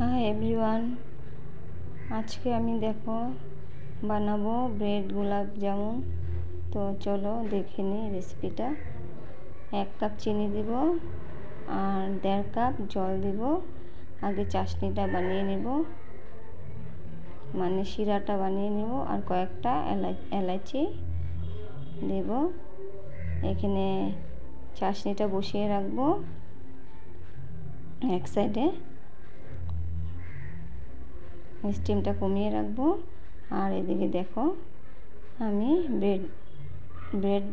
Hi everyone, আজকে আমি দেখো বানাবো ব্রেড গোলাপ জামুন। তো চলো দেখে নিই রেসিপিটা। 1 কাপ চিনি দিব আর 1.5 কাপ জল দিব। আগে চাশনিটা বানিয়ে নেব, মানে শিরাটা বানিয়ে নেব। আর কয়েকটা এলাচি দেব। এখানে চাশনিটা বসিয়ে রাখবো এক সাইডে, স্টিমটা কমিয়ে রাখবো। আর এদিকে দেখো আমি ব্রেড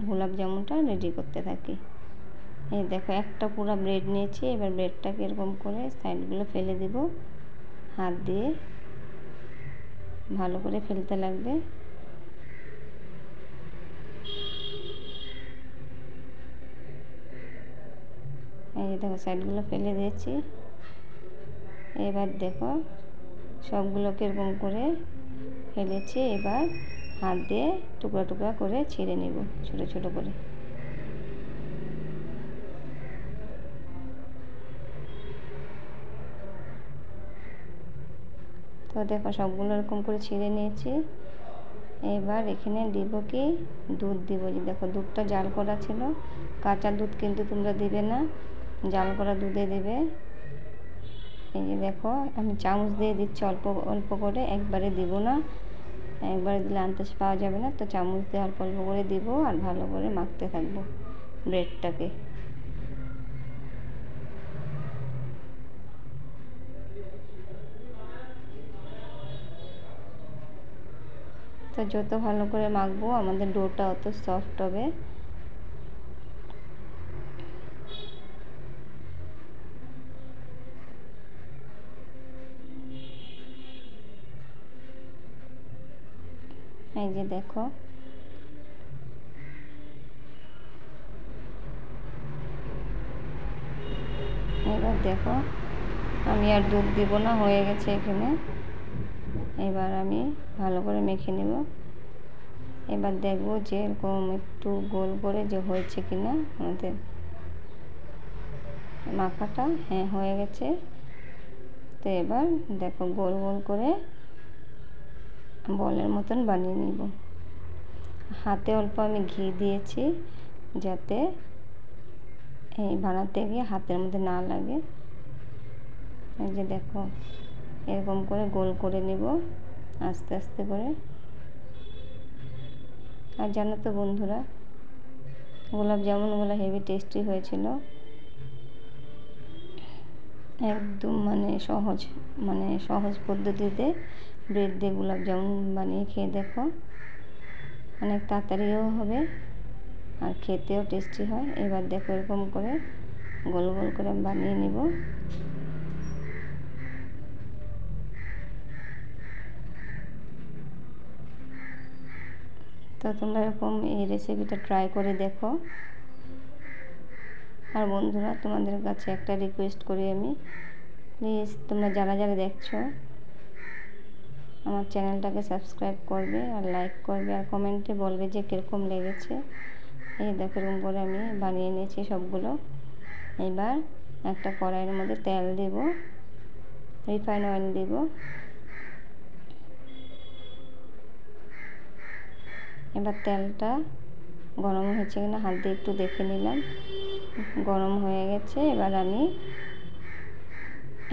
গোলাপ জামুনটা রেডি করতে থাকি। এই দেখো একটা পুরো ব্রেড নিয়েছি। এবার ব্রেডটাকে এরকম করে সাইডগুলো ফেলে দিব, হাত দিয়ে ভালো করে ফেলতে লাগবে। এই দেখো সাইডগুলো ফেলে দিয়েছি। এবার দেখো সবগুলোকে এরকম করে ফেলেছি। এবার হাত দিয়ে টুকরা টুকরা করে ছিঁড়ে নেব, ছোট ছোট করে। তো দেখো সবগুলো এরকম করে ছিঁড়ে নিয়েছি। এবার এখানে দিব কি দুধ দিব। দেখো দুধটা জাল করা ছিল, কাঁচা দুধ কিন্তু তোমরা দিবে না, জাল করা দুধে দেবে। এই যে দেখো আমি চামচ দিয়ে দিচ্ছি অল্প অল্প করে, একবারে দিব না, একবারে দিলে আন্দাজ পাওয়া যাবে না। তো চামচ দিয়ে অল্প অল্প করে দিব আর ভালো করে মাখতে থাকবো ব্রেডটাকে। তো যত ভালো করে মাখবো আমাদের ডোটা অত সফট হবে। এই যে দেখো এবার দেখো আমি আর দুধ দিব না, হয়ে গেছে এখানে। এবার আমি ভালো করে মেখে নেব। এবার দেখবো যে এরকম একটু গোল করে যে হয়েছে কিনা আমাদের মাখাটা। হ্যাঁ, হয়ে গেছে। তো এবার দেখো গোল গোল করে বলের মতন বানিয়ে নিব। হাতে অল্প আমি ঘি দিয়েছি যাতে এই বানাতে গিয়ে হাতের মধ্যে না লাগে। এই যে দেখো এরকম করে গোল করে নেব আস্তে আস্তে করে। আর জানো তো বন্ধুরা, গোলাপ জামুনগুলো হেভি টেস্টি হয়েছিল। একদম সহজ পদ্ধতিতে ব্রেড দিয়ে গোলাপ জামুন বানিয়ে খেয়ে দেখো, অনেক তাড়াতাড়িও হবে আর খেতেও টেস্টি হয়। এবার দেখো এরকম করে গোল গোল করে বানিয়ে নিব। তো তোমরা এরকম এই রেসিপিটা ট্রাই করে দেখো। আর বন্ধুরা, তোমাদের কাছে একটা রিকোয়েস্ট করি আমি, প্লিজ তোমরা যারা যারা দেখছো আমার চ্যানেলটাকে সাবস্ক্রাইব করবে আর লাইক করবে আর কমেন্টে বলবে যে কীরকম লেগেছে। এই দেখো এরকম করে আমি বানিয়ে নিয়েছি সবগুলো। এবার একটা কড়াইয়ের মধ্যে তেল দেব, রিফাইন অয়েল দেব। এবার তেলটা গরম হয়েছে কিনা হাত দিয়ে একটু দেখে নিলাম, গরম হয়ে গেছে। এবার আমি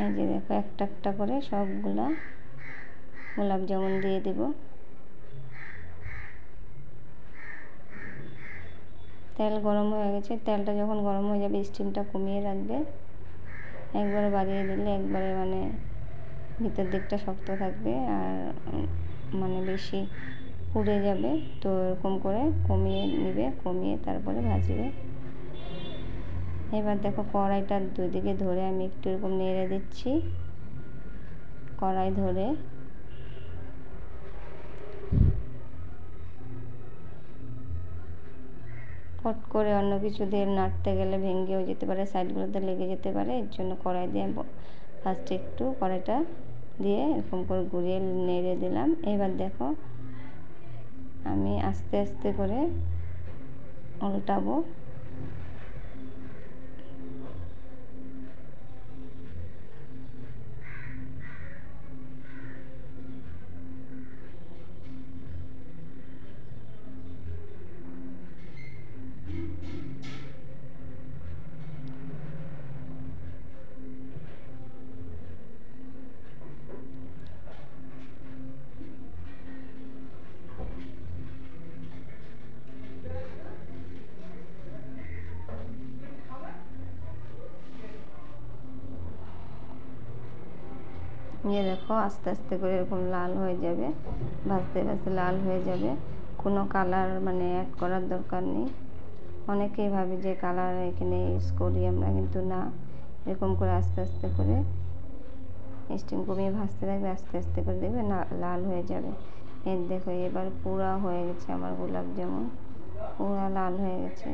এই যে দেখো একটা একটা করে সবগুলা গোলাপ জামুন দিয়ে দেব। তেল গরম হয়ে গেছে। তেলটা যখন গরম হয়ে যাবে স্টিমটা কমিয়ে রাখবে। একবারে বাড়িয়ে দিলে একবারে ভিতর দিকটা শক্ত থাকবে আর বেশি পুড়ে যাবে। তো এরকম করে কমিয়ে নেবে, কমিয়ে তারপরে ভাজবে। এবার দেখো কড়াইটার দুদিকে ধরে আমি একটু এরকম নেড়ে দিচ্ছি। কড়াই ধরে ফট করে অন্য কিছু দিয়ে নাড়তে গেলে ভেঙেও যেতে পারে, সাইডগুলোতে লেগে যেতে পারে। এর জন্য কড়াই দিয়ে ফার্স্টে একটু কড়াইটা দিয়ে এরকম করে ঘুরিয়ে নেড়ে দিলাম। এবার দেখো আমি আস্তে আস্তে করে উল্টাবো। নিয়ে দেখো আস্তে আস্তে করে এরকম লাল হয়ে যাবে, ভাজতে ভাজতে লাল হয়ে যাবে। কোনো কালার মানে অ্যাড করার দরকার নেই। অনেকেই ভাবে যে কালার এখানে ইউজ করি আমরা, কিন্তু না, এরকম করে আস্তে আস্তে করে স্টিম কমিয়ে ভাজতে থাকবে, আস্তে আস্তে করে দেখবে না লাল হয়ে যাবে। এর দেখো এবার পুরা হয়ে গেছে আমার গোলাপ জামুন, পুরা লাল হয়ে গেছে।